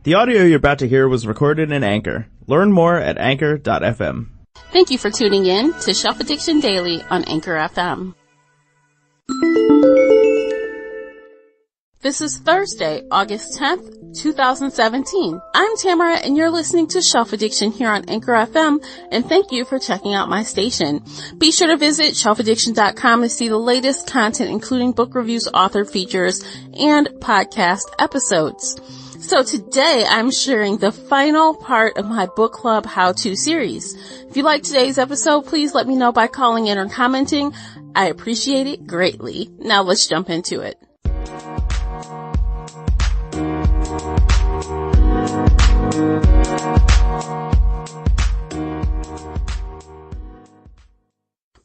The audio you're about to hear was recorded in Anchor. Learn more at anchor.fm. Thank you for tuning in to Shelf Addiction Daily on Anchor FM. This is Thursday, August 10th, 2017. I'm Tamara and you're listening to Shelf Addiction here on Anchor FM, and thank you for checking out my station. Be sure to visit shelfaddiction.com to see the latest content, including book reviews, author features, and podcast episodes. So today I'm sharing the final part of my book club how-to series. If you like today's episode, please let me know by calling in or commenting. I appreciate it greatly. Now let's jump into it.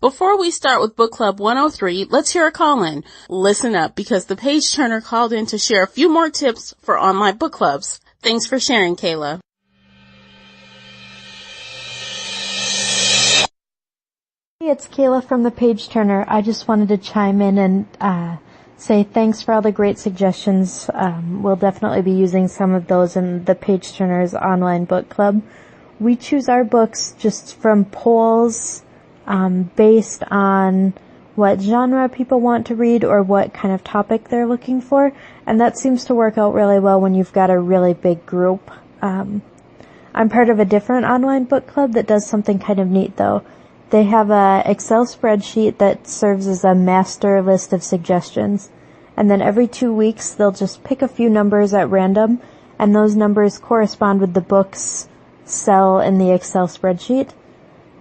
Before we start with Book Club 103, let's hear a call-in. Listen up, because the page turner called in to share a few more tips for online book clubs. Thanks for sharing, Kayla. Hey, it's Kayla from the page turner. I just wanted to chime in and say thanks for all the great suggestions. We'll definitely be using some of those in the page turner's online book club. We choose our books just from polls based on what genre people want to read or what kind of topic they're looking for, and that seems to work out really well when you've got a really big group. I'm part of a different online book club that does something kind of neat though. They have a Excel spreadsheet that serves as a master list of suggestions, and then every 2 weeks they'll just pick a few numbers at random, and those numbers correspond with the book's cell in the Excel spreadsheet.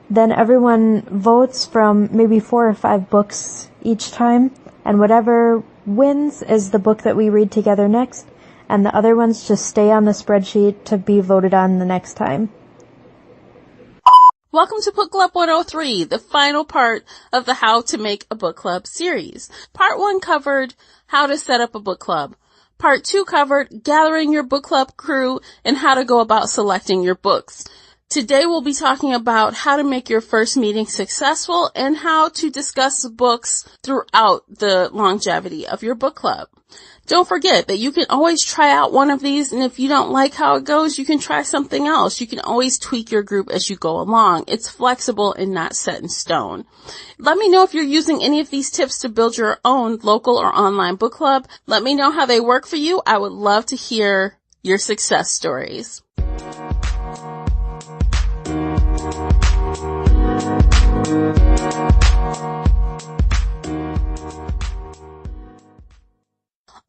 Then everyone votes from maybe 4 or 5 books each time, and whatever wins is the book that we read together next, and the other ones just stay on the spreadsheet to be voted on the next time. Welcome to Book Club 103, the final part of the How to Make a Book Club series. Part 1 covered how to set up a book club. Part 2 covered gathering your book club crew and how to go about selecting your books. Today we'll be talking about how to make your first meeting successful and how to discuss books throughout the longevity of your book club. Don't forget that you can always try out one of these, and if you don't like how it goes, you can try something else. You can always tweak your group as you go along. It's flexible and not set in stone. Let me know if you're using any of these tips to build your own local or online book club. Let me know how they work for you. I would love to hear your success stories.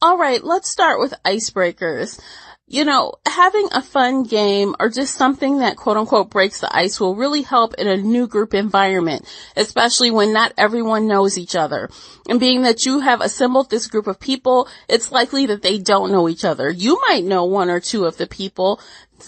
Alright, let's start with icebreakers. You know, having a fun game or just something that quote unquote breaks the ice will really help in a new group environment, especially when not everyone knows each other. And being that you have assembled this group of people, it's likely that they don't know each other. You might know 1 or 2 of the people,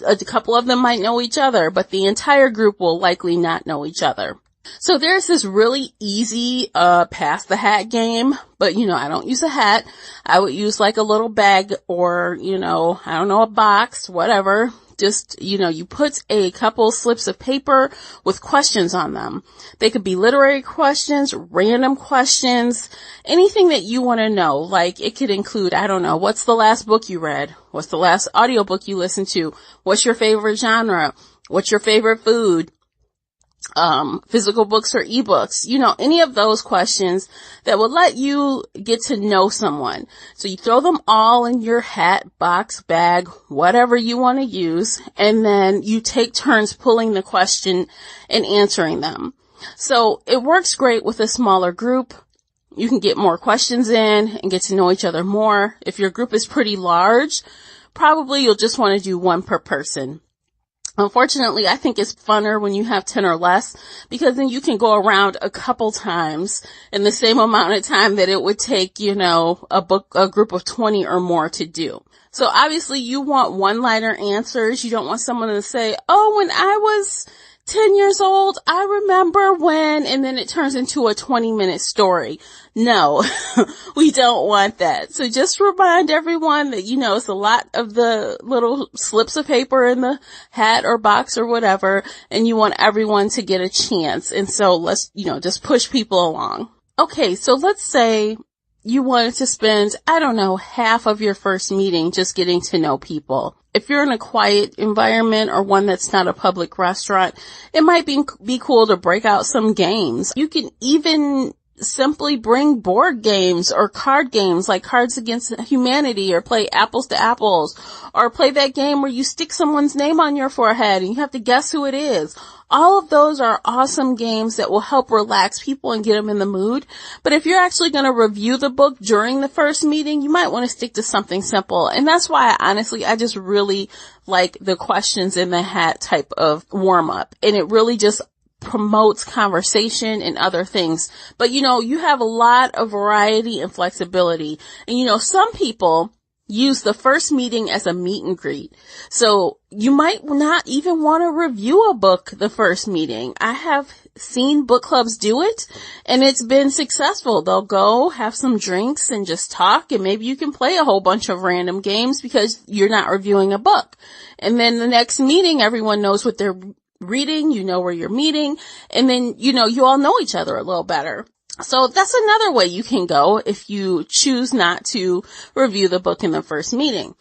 a couple of them might know each other, but the entire group will likely not know each other. So there's this really easy, pass the hat game, but I don't use a hat. I would use like a little bag or, I don't know, a box, whatever. Just, you put a couple slips of paper with questions on them. They could be literary questions, random questions, anything that you want to know. Like it could include, I don't know, what's the last book you read? What's the last audiobook you listened to? What's your favorite genre? What's your favorite food? Physical books or ebooks, any of those questions that will let you get to know someone. So you throw them all in your hat, box, bag, whatever you want to use, and then you take turns pulling the question and answering them. So it works great with a smaller group. You can get more questions in and get to know each other more. If your group is pretty large, probably you'll just want to do 1 per person. Unfortunately, I think it's funner when you have 10 or less, because then you can go around a couple times in the same amount of time that it would take, a group of 20 or more to do. So obviously you want one-liner answers. You don't want someone to say, oh, when I was 10 years old, I remember when, and then it turns into a 20-minute story. No, we don't want that. So just remind everyone that, it's a lot of the little slips of paper in the hat or box or whatever, and you want everyone to get a chance. And so let's, just push people along. Okay, so let's say you wanted to spend, half of your first meeting just getting to know people. If you're in a quiet environment or one that's not a public restaurant, it might be cool to break out some games. You can even simply bring board games or card games like Cards Against Humanity, or play Apples to Apples, or play that game where you stick someone's name on your forehead and you have to guess who it is. All of those are awesome games that will help relax people and get them in the mood. But if you're actually going to review the book during the first meeting, you might want to stick to something simple. And that's why I just really like the questions in the hat type of warm up. And it really just promotes conversation and other things. But you have a lot of variety and flexibility. And some people use the first meeting as a meet and greet. So you might not even want to review a book the first meeting. I have seen book clubs do it, and it's been successful. They'll go have some drinks and just talk, and maybe you can play a whole bunch of random games because you're not reviewing a book. And then the next meeting, everyone knows what they're reading, you know where you're meeting, and then, you all know each other a little better. So that's another way you can go if you choose not to review the book in the first meeting.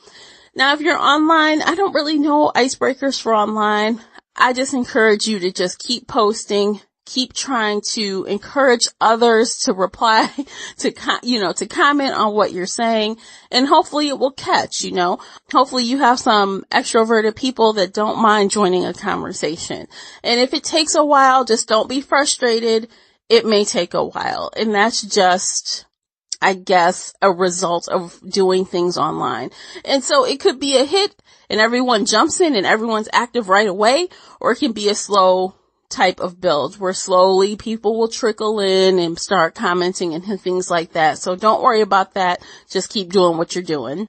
Now, if you're online, I don't really know icebreakers for online. I just encourage you to just keep posting, keep trying to encourage others to reply, to comment on what you're saying, and hopefully it will catch, Hopefully you have some extroverted people that don't mind joining a conversation. And if it takes a while, just don't be frustrated. It may take a while, and that's just, I guess, a result of doing things online. And so it could be a hit and everyone jumps in and everyone's active right away, or it can be a slow type of build where slowly people will trickle in and start commenting and things like that. So don't worry about that. Just keep doing what you're doing.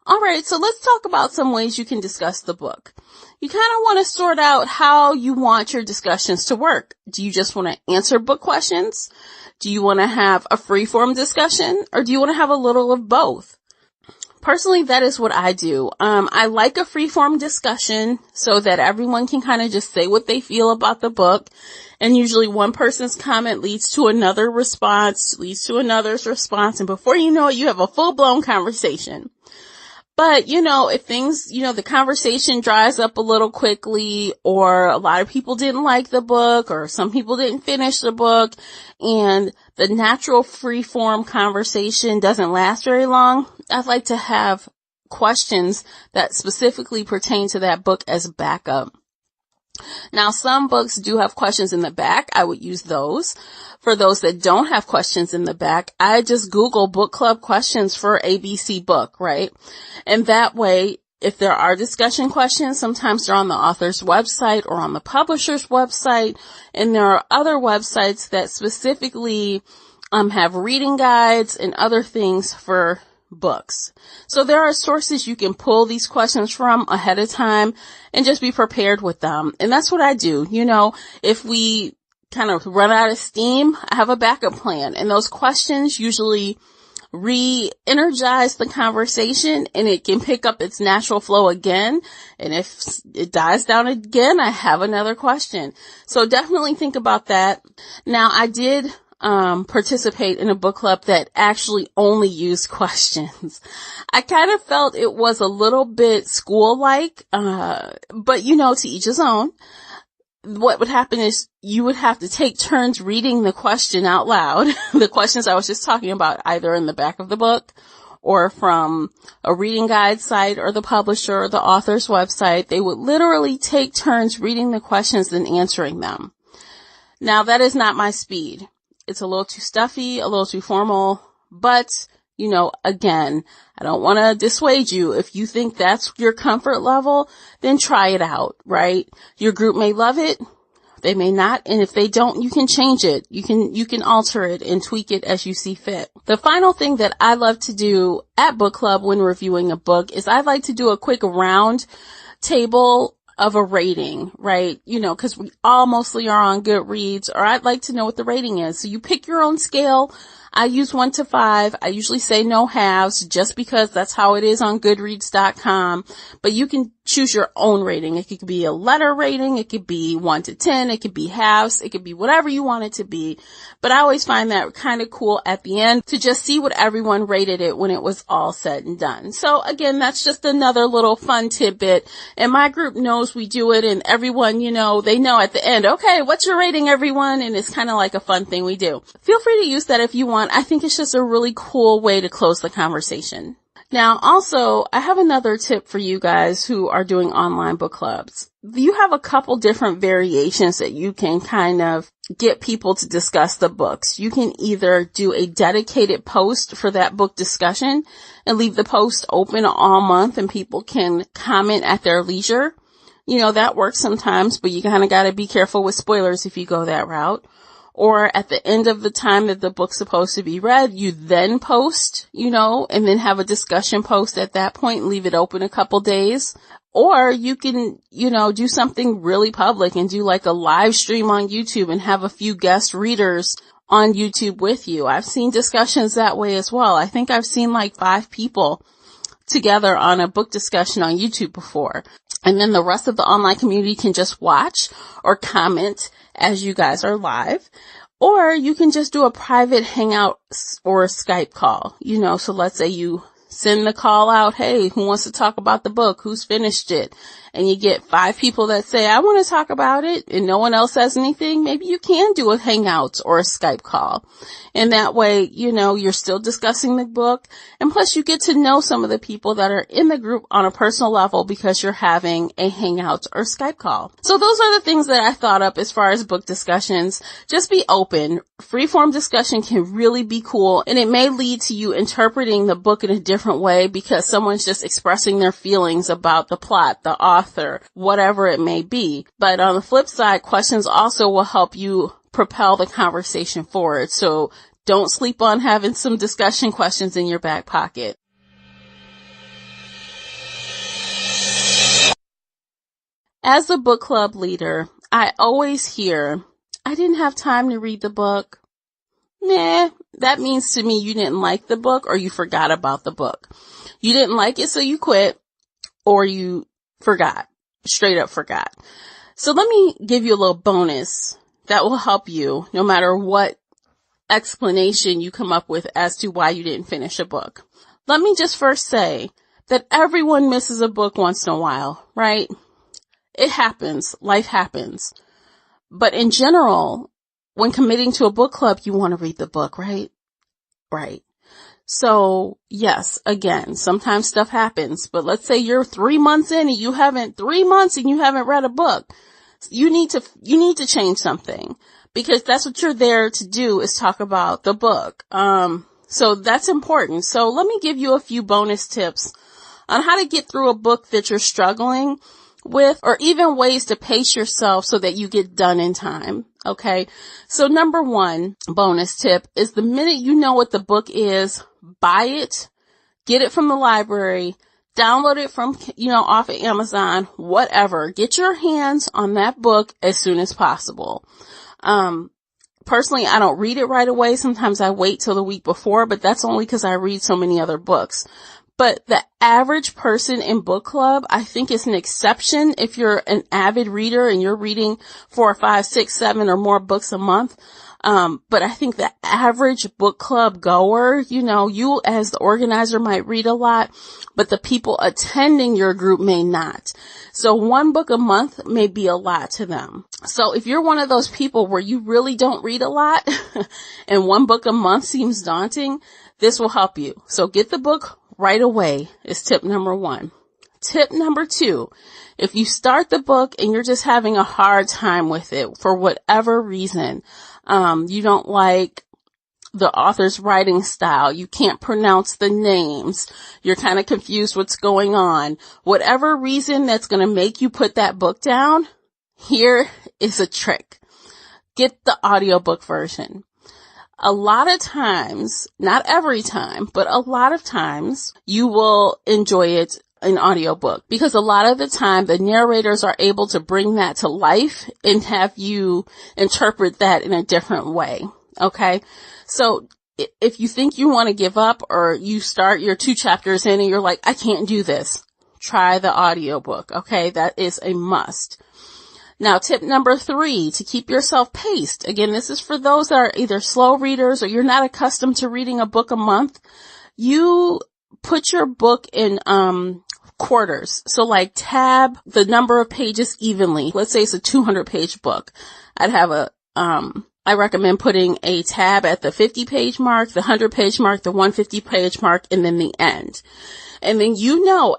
All right, so let's talk about some ways you can discuss the book. You kind of want to sort out how you want your discussions to work. Do you just want to answer book questions? Do you want to have a free-form discussion? Or do you want to have a little of both? Personally, that is what I do. I like a free-form discussion so that everyone can kind of just say what they feel about the book. And usually one person's comment leads to another response, leads to another's response. And before you know it, you have a full-blown conversation. But, if things, the conversation dries up a little quickly, or a lot of people didn't like the book, or some people didn't finish the book, and the natural free-form conversation doesn't last very long, I'd like to have questions that specifically pertain to that book as backup. Now, some books do have questions in the back. I would use those. For those that don't have questions in the back, I just Google book club questions for ABC book, right? And that way, if there are discussion questions, sometimes they're on the author's website or on the publisher's website. And there are other websites that specifically have reading guides and other things for books. So there are sources you can pull these questions from ahead of time and just be prepared with them. And that's what I do. If we kind of run out of steam, I have a backup plan. And those questions usually re-energize the conversation and it can pick up its natural flow again. And if it dies down again, I have another question. So definitely think about that. Now, I did participate in a book club that actually only used questions. I kind of felt it was a little bit school-like, but to each his own. What would happen is you would have to take turns reading the question out loud. The questions I was just talking about, either in the back of the book or from a reading guide site or the publisher or the author's website. They would literally take turns reading the questions and answering them. Now, that is not my speed. It's a little too stuffy, a little too formal, but, again, I don't want to dissuade you. If you think that's your comfort level, then try it out, right? Your group may love it. They may not. And if they don't, you can change it. You can alter it and tweak it as you see fit. The final thing that I love to do at book club when reviewing a book is I like to do a quick round table of a rating, right? Cause we all mostly are on Goodreads, or I'd like to know what the rating is. So you pick your own scale. I use 1 to 5. I usually say no halves just because that's how it is on Goodreads.com. But you can choose your own rating. It could be a letter rating. It could be 1 to 10. It could be halves. It could be whatever you want it to be. But I always find that kind of cool at the end to just see what everyone rated it when it was all said and done. So again, that's just another little fun tidbit. And my group knows we do it, and everyone, they know at the end, okay, what's your rating, everyone? And it's kind of like a fun thing we do. Feel free to use that if you want. I think it's just a really cool way to close the conversation. Now, also, I have another tip for you guys who are doing online book clubs. You have a couple different variations that you can kind of get people to discuss the books. You can either do a dedicated post for that book discussion and leave the post open all month and people can comment at their leisure. That works sometimes, but you kind of got to be careful with spoilers if you go that route. Or at the end of the time that the book's supposed to be read, you then post, and then have a discussion post at that point and leave it open a couple days. Or you can, do something really public and do like a live stream on YouTube and have a few guest readers on YouTube with you. I've seen discussions that way as well. I think I've seen like 5 people together on a book discussion on YouTube before. And then the rest of the online community can just watch or comment as you guys are live. Or you can just do a private hangout or a Skype call, so let's say you send the call out, hey, who wants to talk about the book? Who's finished it? And you get 5 people that say, I want to talk about it, and no one else says anything. Maybe you can do a hangout or a Skype call. And that way, you're still discussing the book. And plus you get to know some of the people that are in the group on a personal level because you're having a hangout or Skype call. So those are the things that I thought up as far as book discussions. Just be open. Freeform discussion can really be cool, and it may lead to you interpreting the book in a different way because someone's just expressing their feelings about the plot, the author, whatever it may be. But on the flip side, questions also will help you propel the conversation forward. So don't sleep on having some discussion questions in your back pocket. As a book club leader, I always hear, I didn't have time to read the book. Nah, that means to me you didn't like the book or you forgot about the book. You didn't like it, so you quit, or you forgot, straight up forgot. So let me give you a little bonus that will help you no matter what explanation you come up with as to why you didn't finish a book. Let me just first say that everyone misses a book once in a while, right? It happens. Life happens. But in general, when committing to a book club, you want to read the book, right? Right. So yes, again, sometimes stuff happens, but let's say you're 3 months in and you haven't read a book. You need to change something because that's what you're there to do, is talk about the book. So that's important. So let me give you a few bonus tips on how to get through a book that you're struggling with, or even ways to pace yourself so that you get done in time. Okay. So number 1 bonus tip is the minute you know what the book is, buy it, get it from the library, download it from, off of Amazon, whatever. Get your hands on that book as soon as possible. Personally, I don't read it right away. Sometimes I wait till the week before, but that's only because I read so many other books. But the average person in book club, I think, is an exception if you're an avid reader and you're reading 4, 5, 6, 7 or more books a month. But I think the average book club goer, you as the organizer might read a lot, but the people attending your group may not. So 1 book a month may be a lot to them. So if you're one of those people where you really don't read a lot and 1 book a month seems daunting, this will help you. So get the book right away is tip number 1. Tip number 2, if you start the book and you're just having a hard time with it for whatever reason, you don't like the author's writing style, you can't pronounce the names, you're kind of confused what's going on, whatever reason that's going to make you put that book down, here is a trick. Get the audiobook version. A lot of times, not every time, but a lot of times, you will enjoy it in audiobook because a lot of the time the narrators are able to bring that to life and have you interpret that in a different way. Okay. So if you think you want to give up or you start your 2 chapters in and you're like, I can't do this, try the audiobook. Okay. That is a must. Now, tip number 3, to keep yourself paced. Again, this is for those that are either slow readers or you're not accustomed to reading a book a month. You put your book in, quarters. So like tab the number of pages evenly. Let's say it's a 200-page book. I'd have I recommend putting a tab at the 50-page mark, the 100-page mark, the 150-page mark, and then the end. And then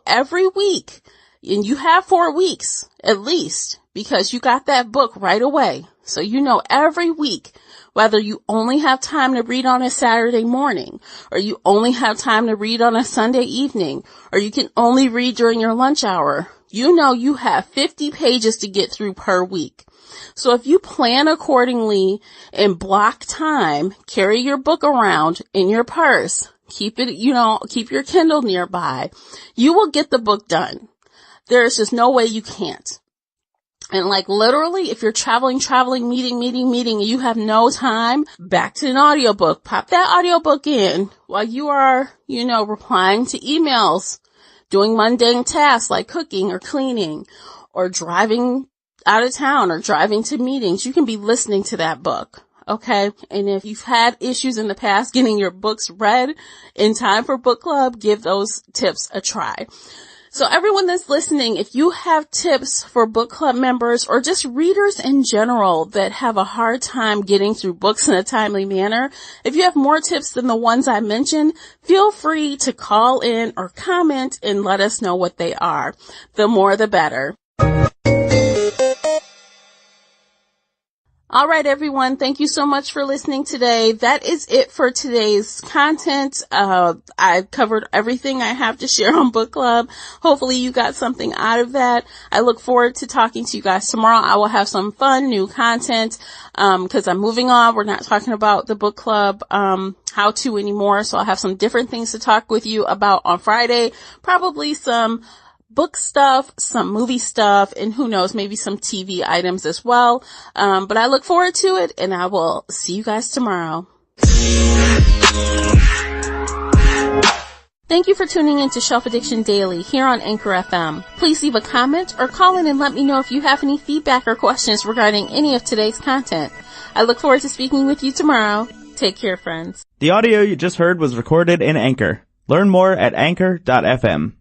every week, and you have 4 weeks at least, because you got that book right away. So every week, whether you only have time to read on a Saturday morning, or you only have time to read on a Sunday evening, or you can only read during your lunch hour, you have 50 pages to get through per week. So if you plan accordingly and block time, carry your book around in your purse, keep your Kindle nearby, you will get the book done. There is just no way you can't. And like literally, if you're traveling, meeting, and you have no time, back to an audiobook. Pop that audiobook in while you are, replying to emails, doing mundane tasks like cooking or cleaning or driving out of town or driving to meetings. You can be listening to that book. Okay. And if you've had issues in the past getting your books read in time for book club, give those tips a try. So everyone that's listening, if you have tips for book club members or just readers in general that have a hard time getting through books in a timely manner, if you have more tips than the ones I mentioned, feel free to call in or comment and let us know what they are. The more the better. All right, everyone. Thank you so much for listening today. That is it for today's content. I covered everything I have to share on book club. Hopefully you got something out of that. I look forward to talking to you guys tomorrow. I will have some fun new content, cause I'm moving on. We're not talking about the book club, how to anymore. So I'll have some different things to talk with you about on Friday. Probably some book stuff, some movie stuff, and who knows, maybe some TV items as well. But I look forward to it, and I will see you guys tomorrow. Thank you for tuning in to Shelf Addiction Daily here on Anchor FM. Please leave a comment or call in and let me know if you have any feedback or questions regarding any of today's content. I look forward to speaking with you tomorrow. Take care, friends. The audio you just heard was recorded in Anchor. Learn more at anchor.fm.